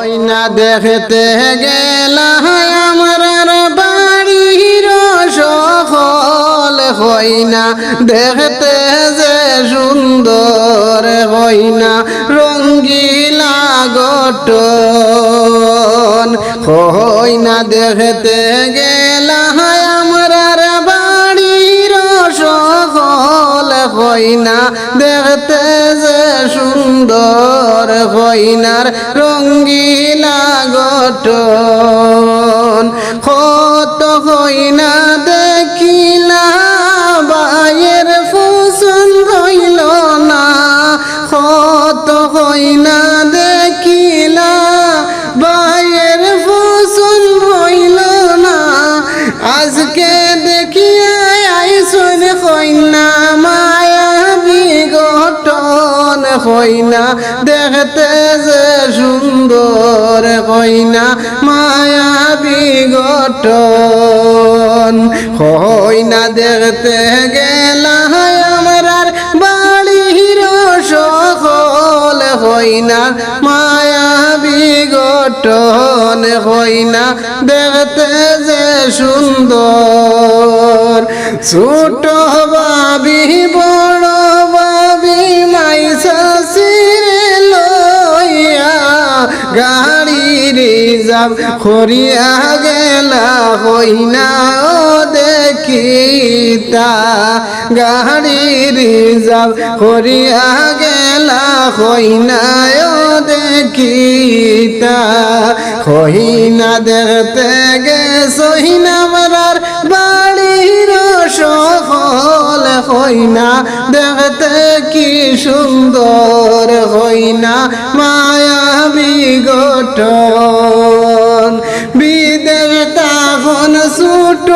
হইনা দেখতে গেলা আমার বাড়ির সকল হইনা দেখতে যে সুন্দর হইনা রঙ্গিলা গঠন হইনা দেখতে গেলা আমার বাড়ির সকল হইনা দেখতে যে সুন্দর হইনার রঙ্গিলা গঠন কত হইনা দেখিলা বাইয়ের পছন্দ হইল না কত হইনা দেখিলা বাইয়ের পছন্দ হইল না আজকে দেখিয়া আইসন হইনা মায়া বিগঠন হইনা দেখতে যে সুন্দর হইনা মায়া বিগঠন হইনা দেখতে গেলা আমার বাড়ির সকল হইনা মায়া বিগঠন হইনা দেখতে যে সুন্দর ছোট বাবি বড় বাবি মাইসাসিরে লইয়া গাড়ি রিজার্ভ করিয়া গেলা হইনা ও দেখিতা গাড়ি রিজার্ভ করিয়া গেলা হইনা ও দেখিতা হইনা দেখতে গেছইনা আমার বাড়ির সকল হইনা দেখতে কি সুন্দর হইনা মায়া বিগঠন বিদেশ তখন ছোট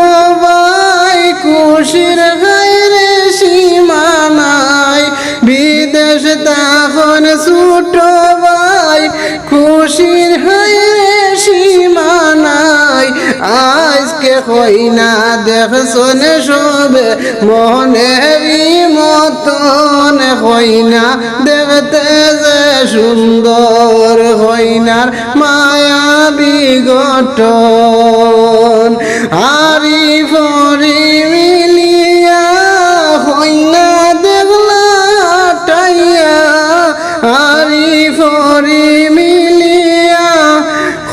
ভাই খুশির গায়ে সীমানাই বিদেশ তখন ছোট ভাই খুশির গায়ে সীমানাই আজকে হইনা দেখছন সবে মনেরই মতন হইনা দেখতে যে সুন্দর হইনার মায়া বিগঠন আরি ফরি মিলিয়া হইনা দেখলা টাইয়া আরি ফরি মিলিয়া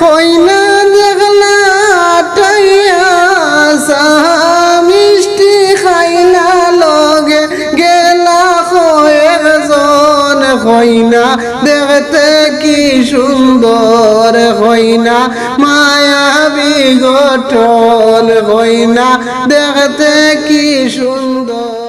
হইনা দেখলা টাইয়া মিষ্টি খাইলা লগে গেলা কয়েকজন হইনা দেখতে কি সুন্দর হইনা মায়া বিগঠন হইনা দেখতে কি সুন্দর।